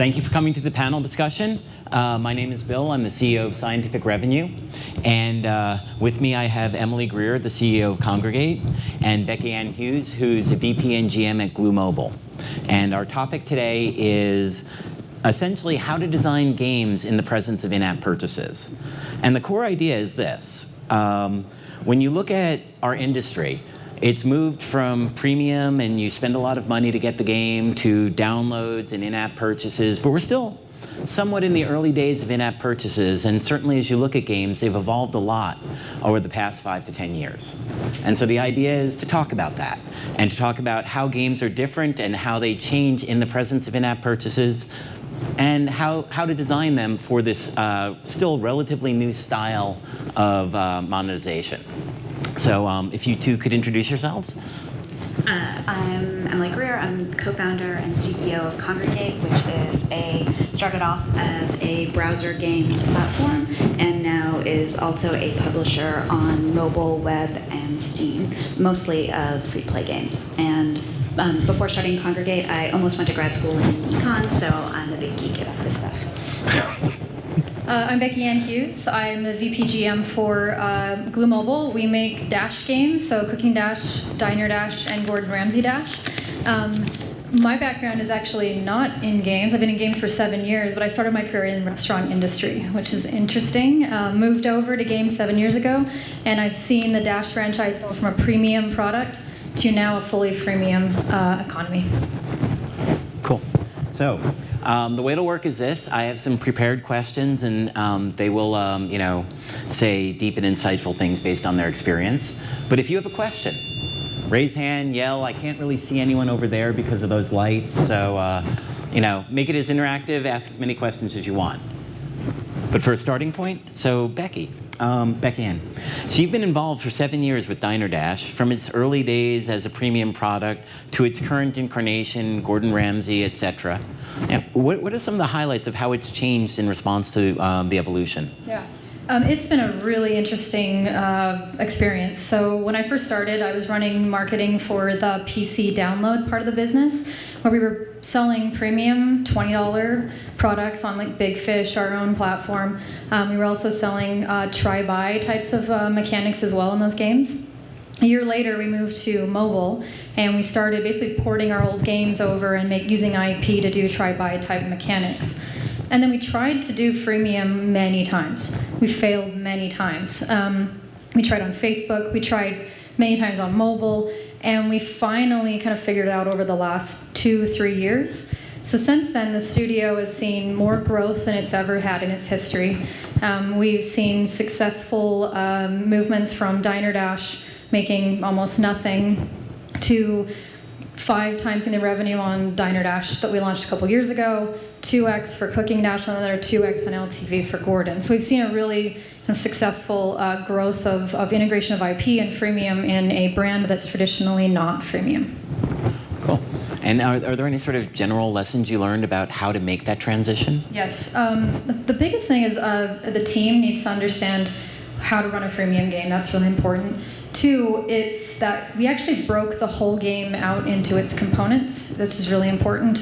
Thank you for coming to the panel discussion. My name is Bill. I'm the CEO of Scientific Revenue. And with me, I have Emily Greer, the CEO of Congregate, and Becky Ann Hughes, who's a VP and GM at Glue Mobile. And our topic today is essentially how to design games in the presence of in-app purchases. And the core idea is this. When you look at our industry, it's moved from premium and you spend a lot of money to get the game to downloads and in-app purchases, but we're still somewhat in the early days of in-app purchases, and certainly as you look at games, they've evolved a lot over the past 5 to 10 years. And so the idea is to talk about that, and to talk about how games are different and how they change in the presence of in-app purchases, and how to design them for this still relatively new style of monetization. So if you two could introduce yourselves. I'm Emily Greer. I'm co-founder and CEO of Congregate, which started off as a browser games platform and now is also a publisher on mobile, web, and Steam, mostly of free-play games. And before starting Congregate, I almost went to grad school in econ, so I'm a big geek about this stuff. I'm Becky Ann Hughes. I'm the VP GM for Glue Mobile. We make Dash games, so Cooking Dash, Diner Dash, and Gordon Ramsay Dash. My background is actually not in games. I've been in games for 7 years, but I started my career in the restaurant industry, which is interesting. Moved over to games 7 years ago, and I've seen the Dash franchise go from a premium product to now a fully freemium economy. Cool. So the way it'll work is this. I have some prepared questions, and they will, say deep and insightful things based on their experience. But if you have a question, raise hand, yell. I can't really see anyone over there because of those lights. So, make it as interactive. Ask as many questions as you want. But for a starting point, so Becky Ann. So you've been involved for 7 years with Diner Dash, from its early days as a premium product to its current incarnation, Gordon Ramsay, et cetera. What are some of the highlights of how it's changed in response to the evolution? Yeah. It's been a really interesting experience. So when I first started, I was running marketing for the PC download part of the business, where we were selling premium $20 products on like Big Fish, our own platform. We were also selling try-buy types of mechanics as well in those games. A year later, we moved to mobile, and we started basically porting our old games over and using IP to do try-buy type mechanics. And then we tried to do freemium many times. We failed many times. We tried on Facebook, we tried many times on mobile, and we finally kind of figured it out over the last 2-3 years. So since then, the studio has seen more growth than it's ever had in its history. We've seen successful movements from Diner Dash making almost nothing to 5 times in the revenue on Diner Dash that we launched a couple years ago, 2x for Cooking Dash, and another 2x in LTV for Gordon. So we've seen a really kind of successful growth of integration of IP and freemium in a brand that's traditionally not freemium. Cool. And are there any sort of general lessons you learned about how to make that transition? Yes. The biggest thing is the team needs to understand how to run a freemium game. That's really important. 2, it's that we actually broke the whole game out into its components. This is really important.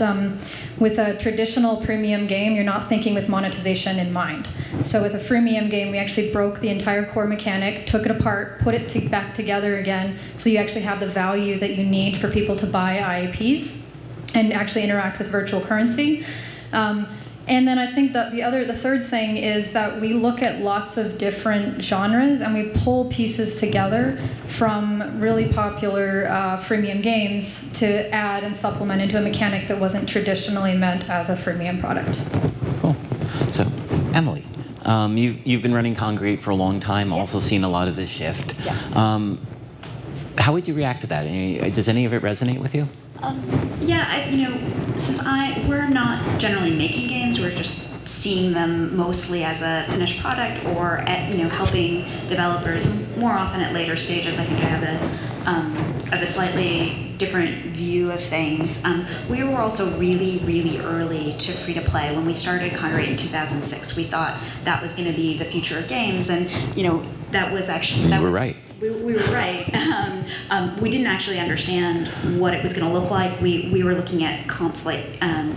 With a traditional premium game, you're not thinking with monetization in mind. So with a freemium game, we actually broke the entire core mechanic, took it apart, put it back together again, so you actually have the value that you need for people to buy IAPs and actually interact with virtual currency. And then I think that the third thing is that we look at lots of different genres and we pull pieces together from really popular freemium games to add and supplement into a mechanic that wasn't traditionally meant as a freemium product. Cool. So, Emily, you've been running Congregate for a long time, also seen a lot of this shift. Yeah. How would you react to that? Does any of it resonate with you? Since we're not generally making games, we're just seeing them mostly as a finished product or helping developers more often at later stages. I think I have a slightly different view of things. We were also really, really early to free-to-play. When we started Congregate in 2006, we thought that was going to be the future of games, and that was actually... You were right. we were right. We didn't actually understand what it was going to look like. We were looking at comps like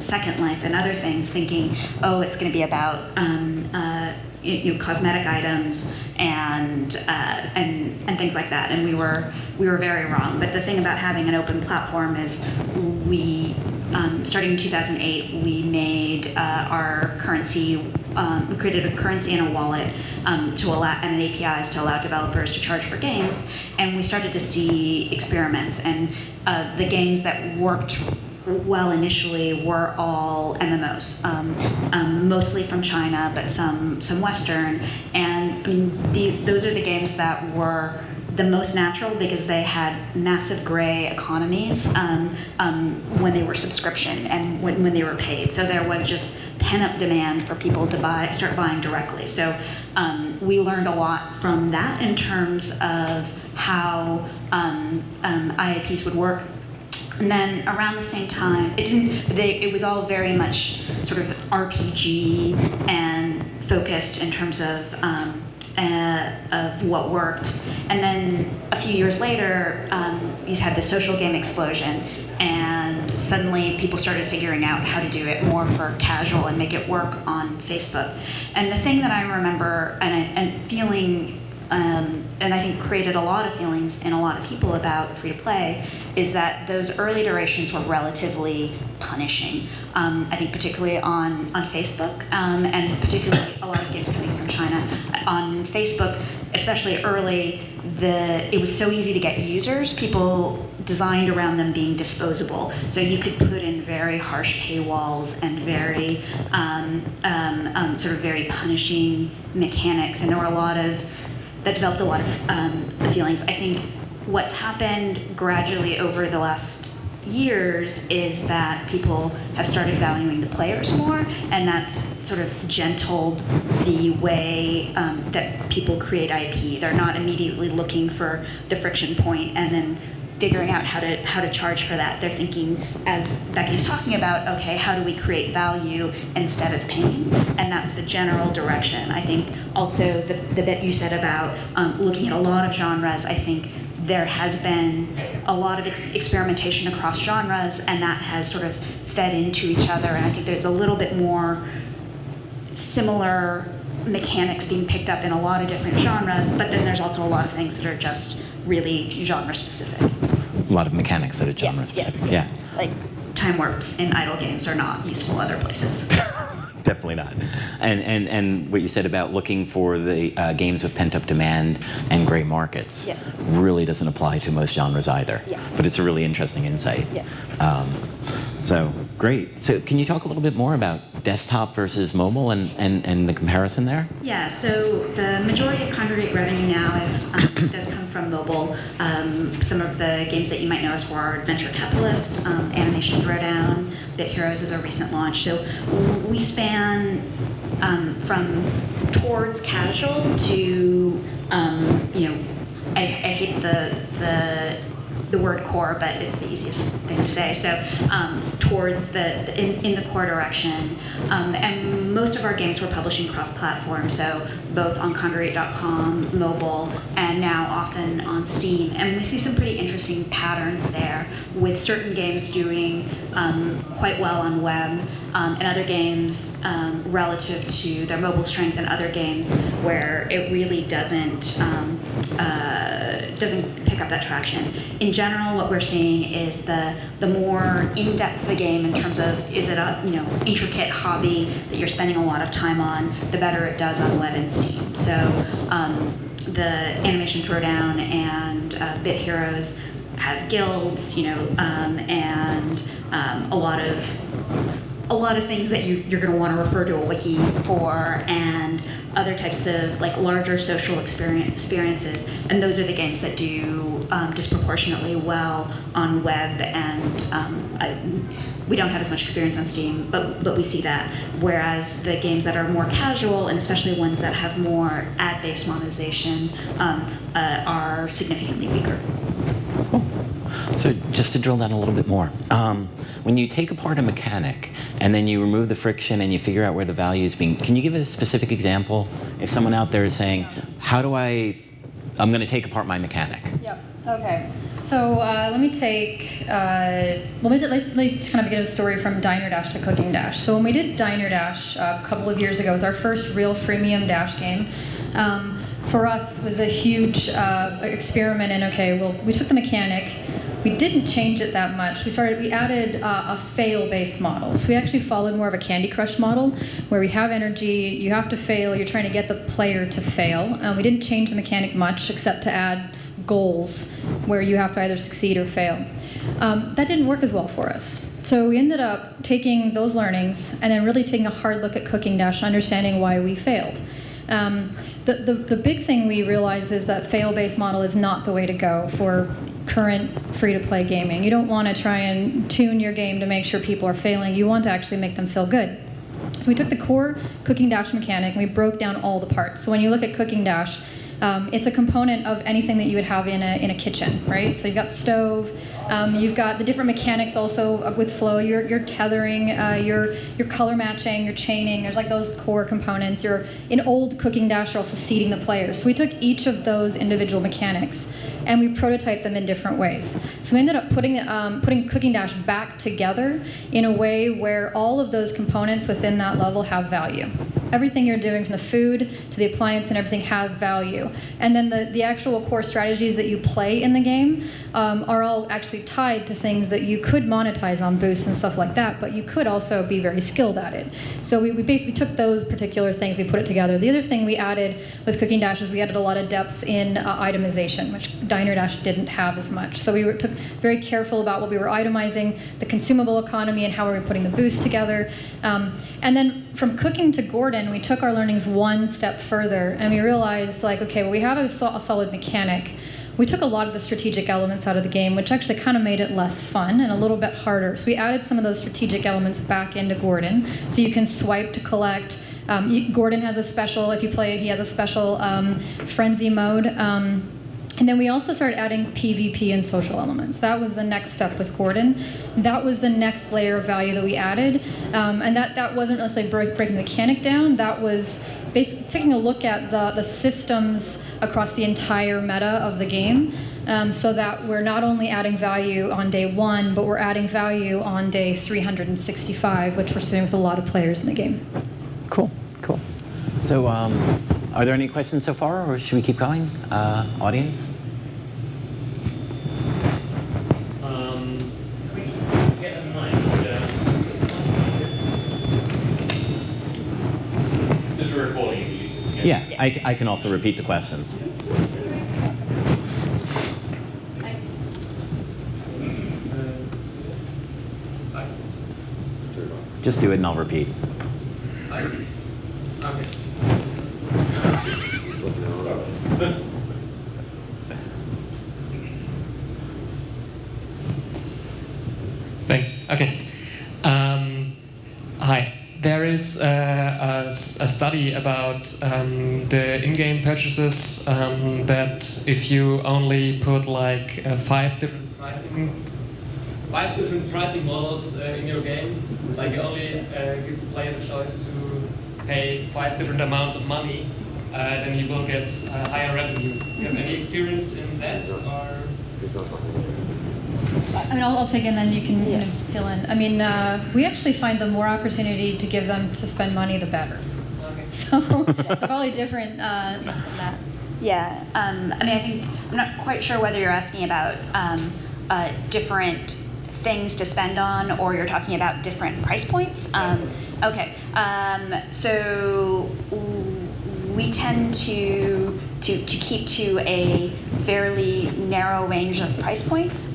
Second Life and other things, thinking, oh, it's going to be about cosmetic items and things like that. And we were very wrong. But the thing about having an open platform is we. Starting in 2008, we made our currency. We created a currency and a wallet to allow and an APIs to allow developers to charge for games, and we started to see experiments. And the games that worked well initially were all MMOs, mostly from China, but some Western. And I mean, those are the games that were the most natural because they had massive gray economies when they were subscription and when they were paid. So there was just pent-up demand for people to start buying directly. So we learned a lot from that in terms of how IAPs would work. And then around the same time, it was all very much sort of RPG and focused in terms of what worked. And then a few years later, you had the social game explosion, and suddenly people started figuring out how to do it more for casual and make it work on Facebook. And the thing that I remember and feeling, and I think created a lot of feelings in a lot of people about free-to-play, is that those early iterations were relatively punishing. I think particularly on Facebook, and particularly a lot of games coming from China. On Facebook, especially early, it was so easy to get users. People designed around them being disposable. So you could put in very harsh paywalls and very sort of very punishing mechanics, and there were that developed a lot of feelings. I think what's happened gradually over the last years is that people have started valuing the players more, and that's sort of gentled the way that people create IP. They're not immediately looking for the friction point and then figuring out how to charge for that. They're thinking, as Becky's talking about, okay, how do we create value instead of pain? And that's the general direction. I think also the bit you said about looking at a lot of genres, I think there has been a lot of experimentation across genres, and that has sort of fed into each other. And I think there's a little bit more similar mechanics being picked up in a lot of different genres, but then there's also a lot of things that are just really genre specific. A lot of mechanics that are genre specific. Yeah. Like time warps in idle games are not useful other places. Definitely not. And what you said about looking for the games with pent-up demand and gray markets really doesn't apply to most genres either. Yeah. But it's a really interesting insight. Yeah. So great. So can you talk a little bit more about desktop versus mobile and the comparison there? Yeah, so the majority of Congregate revenue now does come from mobile. Some of the games that you might know us for are Adventure Capitalist, Animation Throwdown, Bit Heroes is a recent launch. So we span from towards casual to, I hate the word core, but it's the easiest thing to say. So towards in the core direction, and most of our games we're publishing cross-platform, so both on Congregate.com, mobile, and now often on Steam. And we see some pretty interesting patterns there, with certain games doing quite well on web, and other games relative to their mobile strength, and other games where it really doesn't pick up that traction. In general, what we're seeing is the more in-depth the game in terms of, is it a intricate hobby that you're spending a lot of time on, the better it does on web and Steam. So the Animation Throwdown and Bit Heroes have guilds, and a lot of things that you're going to want to refer to a wiki for, and other types of larger social experiences, and those are the games that do disproportionately well on web, and we don't have as much experience on Steam, but we see that. Whereas the games that are more casual, and especially ones that have more ad-based monetization, are significantly weaker. Cool. So just to drill down a little bit more, when you take apart a mechanic and then you remove the friction and you figure out where the value is being, can you give a specific example? If someone out there is saying, how do I I'm going to take apart my mechanic. Yep. Okay. So let me kind of get a story from Diner Dash to Cooking Dash. So when we did Diner Dash a couple of years ago, it was our first real freemium Dash game. For us, it was a huge experiment in, okay, well, we took the mechanic, we didn't change it that much. We added a fail-based model. So we actually followed more of a Candy Crush model, where we have energy, you have to fail, you're trying to get the player to fail. We didn't change the mechanic much, except to add goals, where you have to either succeed or fail. That didn't work as well for us. So we ended up taking those learnings and then really taking a hard look at Cooking Dash and understanding why we failed. The big thing we realized is that fail-based model is not the way to go for current free-to-play gaming. You don't want to try and tune your game to make sure people are failing. You want to actually make them feel good. So we took the core Cooking Dash mechanic and we broke down all the parts. So when you look at Cooking Dash, it's a component of anything that you would have in a kitchen, right? So you've got stove, you've got the different mechanics also with flow, your tethering, your color matching, your chaining. There's like those core components. In old Cooking Dash, you're also seating the players. So we took each of those individual mechanics and we prototyped them in different ways. So we ended up putting Cooking Dash back together in a way where all of those components within that level have value. Everything you're doing, from the food to the appliance and everything, have value. And then the actual core strategies that you play in the game are all actually tied to things that you could monetize on boosts and stuff like that, but you could also be very skilled at it. So we basically took those particular things, we put it together. The other thing we added with Cooking Dash is we added a lot of depth in itemization, which Diner Dash didn't have as much. So we took very careful about what we were itemizing, the consumable economy, and how we were putting the boosts together. And then from Cooking to Gordon, we took our learnings one step further, and we realized, like, okay, well, we have a solid mechanic. We took a lot of the strategic elements out of the game, which actually kind of made it less fun and a little bit harder. So we added some of those strategic elements back into Gordon, so you can swipe to collect. Gordon has a special, if you play it, he has a special frenzy mode. And then we also started adding PvP and social elements. That was the next step with Gordon. That was the next layer of value that we added. And that wasn't necessarily breaking the mechanic down. That was basically taking a look at the systems across the entire meta of the game, so that we're not only adding value on day 1, but we're adding value on day 365, which we're seeing with a lot of players in the game. Cool, cool. So are there any questions so far, or should we keep going? Audience? Get a mic. Just a recording. Yeah, I can also repeat the questions. Just do it and I'll repeat. Okay. Thanks. Okay. Hi. There is a study about the in-game purchases that if you only put like five different pricing models in your game, like you only give the player the choice to pay 5 different amounts of money, then you will get higher revenue. Do you have any experience in that, or? I mean, I'll take it and then you can kind of fill in. I mean, we actually find the more opportunity to give them to spend money, the better. Okay. So it's probably different than that. Yeah, I mean, I think, I'm not quite sure whether you're asking about different things to spend on, or you're talking about different price points. Okay, so we tend to keep to a fairly narrow range of price points.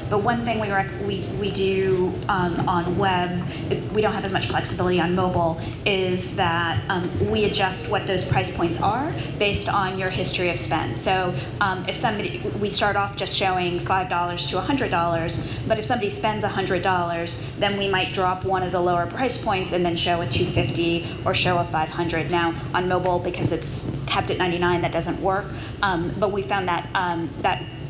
But one thing we do on web, we don't have as much flexibility on mobile, is that we adjust what those price points are based on your history of spend. So if we start off just showing $5 to $100, but if somebody spends $100, then we might drop one of the lower price points and then show a $250 or show a $500. Now on mobile, because it's capped at $99, that doesn't work. But we found that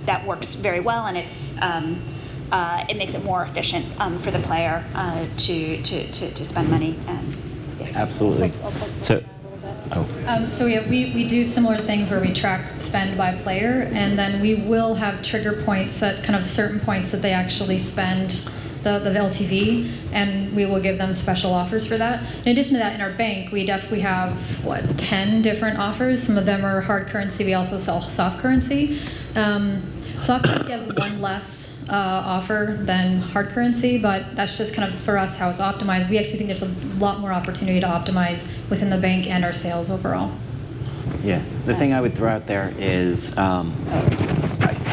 that works very well, and it makes it more efficient for the player to spend money. Absolutely. So, So yeah, we do similar things where we track spend by player, and then we will have trigger points at kind of certain points that they actually spend the LTV, and we will give them special offers for that. In addition to that, in our bank, we definitely have, 10 different offers. Some of them are hard currency. We also sell soft currency. Soft currency has one less offer than hard currency, but that's just kind of, for us, how it's optimized. We actually think there's a lot more opportunity to optimize within the bank and our sales overall. Yeah, the thing I would throw out there is,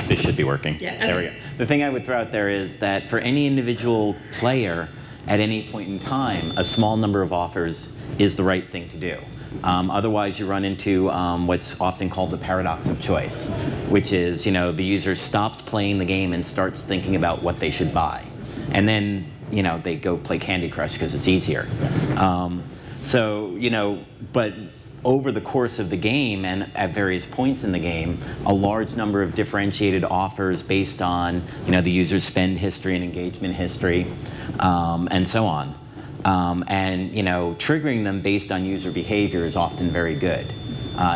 this should be working. Yeah, okay. There we go. The thing I would throw out there is that for any individual player, at any point in time, a small number of offers is the right thing to do. Otherwise, you run into what's often called the paradox of choice, which is, the user stops playing the game and starts thinking about what they should buy. And then, they go play Candy Crush because it's easier. But over the course of the game and at various points in the game, a large number of differentiated offers based on, the user's spend history and engagement history, and so on. Triggering them based on user behavior is often very good.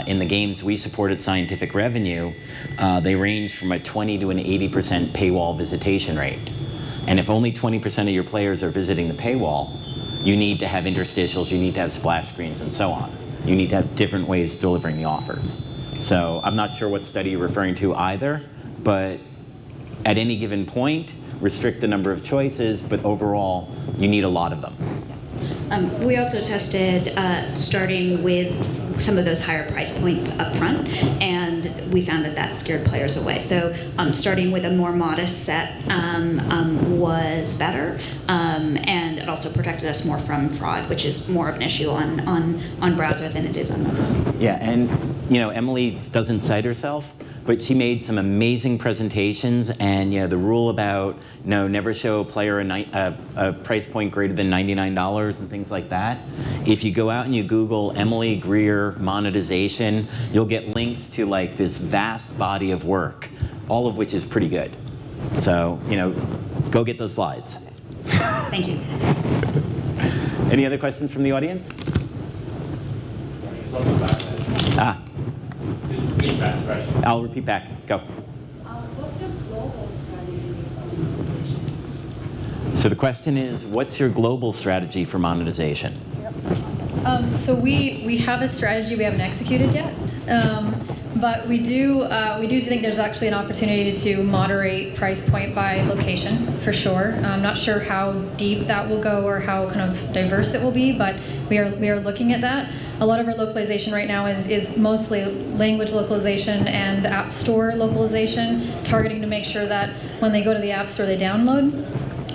In the games we support at Scientific Revenue, they range from a 20 to an 80% paywall visitation rate. And if only 20% of your players are visiting the paywall, you need to have interstitials, you need to have splash screens, and so on. You need to have different ways of delivering the offers. So I'm not sure what study you're referring to either, but at any given point, restrict the number of choices, but overall, you need a lot of them. We also tested starting with some of those higher price points up front, and we found that scared players away. So starting with a more modest set was better, and it also protected us more from fraud, which is more of an issue on browser than it is on mobile. Yeah, and Emily doesn't cite herself, but she made some amazing presentations, and the rule about never show a player a price point greater than $99 and things like that. If you go out and you Google Emily Greer monetization, you'll get links to like this vast body of work, all of which is pretty good. So go get those slides. Thank you. Any other questions from the audience? I'll repeat back. Go. What's your global strategy for monetization? So the question is, what's your global strategy for monetization? So we have a strategy we haven't executed yet, but we do think there's actually an opportunity to moderate price point by location for sure. I'm not sure how deep that will go or how kind of diverse it will be, but we are looking at that. A lot of our localization right now is mostly language localization and app store localization, targeting to make sure that when they go to the app store they download.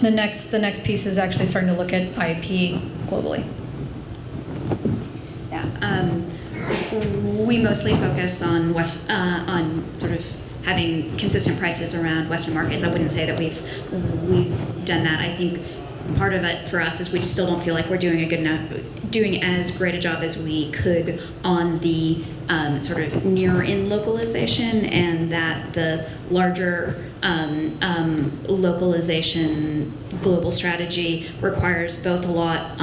The next piece is actually starting to look at IAP globally. Yeah, we mostly focus on on sort of having consistent prices around Western markets. I wouldn't say that we've done that. I think part of it for us is we still don't feel like we're doing as great a job as we could on the sort of near-in localization, and that the larger localization global strategy requires both a lot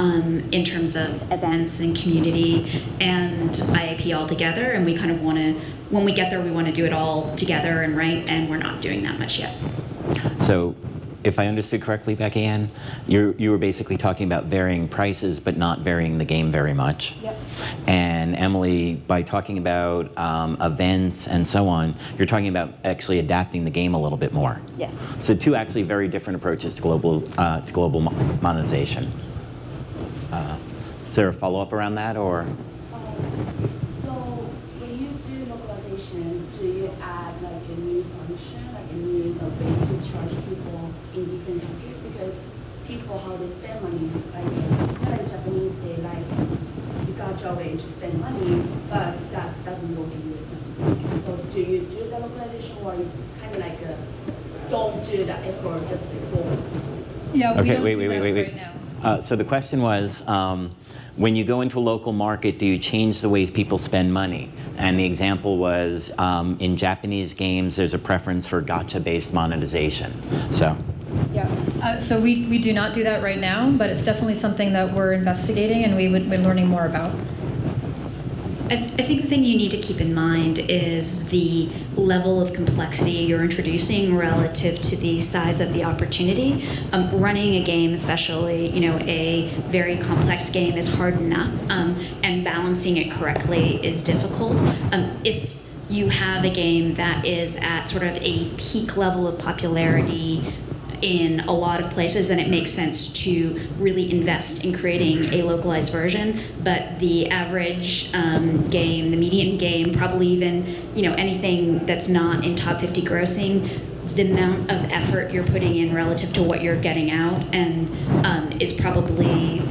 in terms of events and community and IAP all together, and we kind of want to, when we get there, we want to do it all together and right, and we're not doing that much yet. So if I understood correctly, Becky Ann, you were basically talking about varying prices but not varying the game very much. Yes. And Emily, by talking about events and so on, you're talking about actually adapting the game a little bit more. Yes. So two actually very different approaches to global monetization. Is there a follow-up around that, or? So when you do localization, do you add like a new function, like a new way to charge people in different countries? Because people, how they spend money, like Japanese, they like, you got your way to spend money, but that doesn't work in US money. So do you do the localization, or you kind of like don't do that effort, just like go? Yeah, we Okay, don't wait. do that right now. So the question was, when you go into a local market, do you change the ways people spend money? And the example was, in Japanese games, there's a preference for gacha-based monetization. So. Yeah. So we do not do that right now, but it's definitely something that we're investigating and we're learning more about. I think the thing you need to keep in mind is the level of complexity you're introducing relative to the size of the opportunity. Running a game, especially a very complex game, is hard enough, and balancing it correctly is difficult. If you have a game that is at sort of a peak level of popularity in a lot of places, then it makes sense to really invest in creating a localized version. But the average game, the median game, probably even anything that's not in top 50 grossing, the amount of effort you're putting in relative to what you're getting out and is probably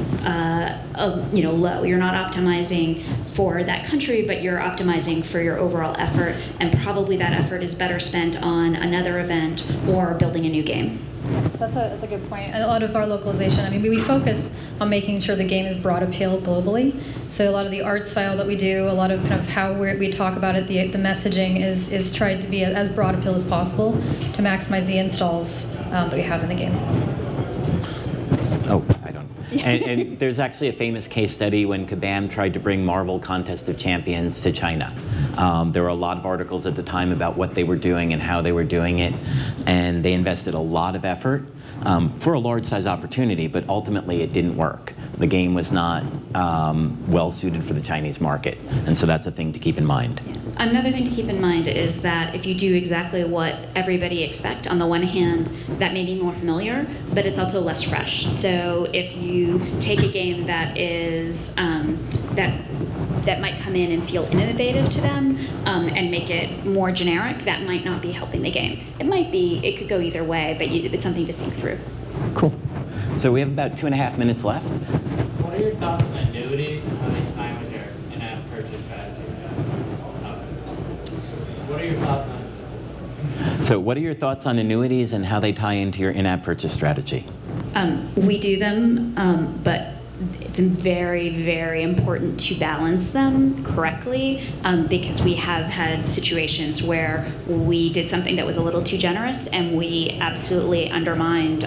low. You're not optimizing for that country, but you're optimizing for your overall effort, and probably that effort is better spent on another event or building a new game. That's a good point. A lot of our localization, I mean, we focus on making sure the game is broad appeal globally. So a lot of the art style that we do, a lot of kind of how we talk about it, the messaging is tried to be as broad appeal as possible to maximize the installs that we have in the game. Oh, I don't. And there's actually a famous case study when Kabam tried to bring Marvel Contest of Champions to China. There were a lot of articles at the time about what they were doing and how they were doing it, and they invested a lot of effort for a large size opportunity, but ultimately it didn't work. The game was not well suited for the Chinese market, and so that's a thing to keep in mind. Another thing to keep in mind is that if you do exactly what everybody expects, on the one hand, that may be more familiar, but it's also less fresh. So if you take a game that is that might come in and feel innovative to them and make it more generic, that might not be helping the game. It could go either way, but it's something to think through. Cool. So we have about 2.5 minutes left. What are your thoughts on annuities and how they tie with your in-app purchase strategy? What are your thoughts on it? So what are your thoughts on annuities and how they tie into your in-app purchase strategy? We do them, but it's very, very important to balance them correctly because we have had situations where we did something that was a little too generous and we absolutely undermined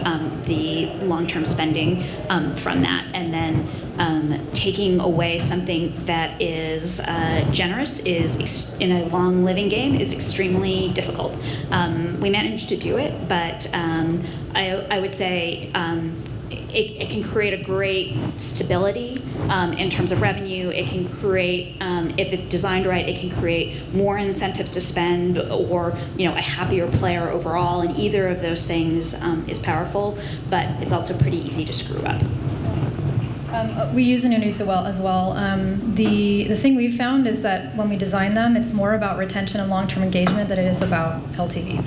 the long-term spending from that. And then taking away something that is generous in a long living game is extremely difficult. We managed to do it, but I would say it can create a great stability in terms of revenue. It can create, if it's designed right, it can create more incentives to spend or a happier player overall. And either of those things is powerful, but it's also pretty easy to screw up. We use annuities as well. The thing we've found is that when we design them, it's more about retention and long-term engagement than it is about LTV.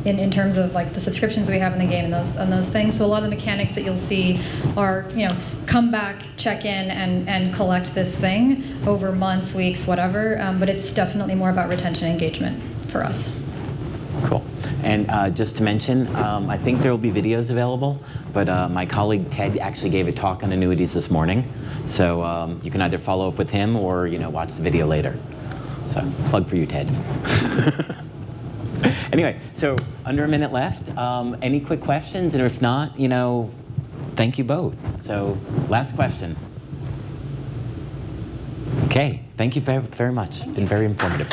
In terms of like the subscriptions we have in the game and those things. So a lot of the mechanics that you'll see are, come back, check in, and collect this thing over months, weeks, whatever. But it's definitely more about retention and engagement for us. Cool. And just to mention, I think there will be videos available, but my colleague Ted actually gave a talk on annuities this morning. So you can either follow up with him or watch the video later. So plug for you, Ted. Anyway, so under a minute left. Any quick questions? And if not, thank you both. So last question. Okay, thank you very, very much. It's been very informative.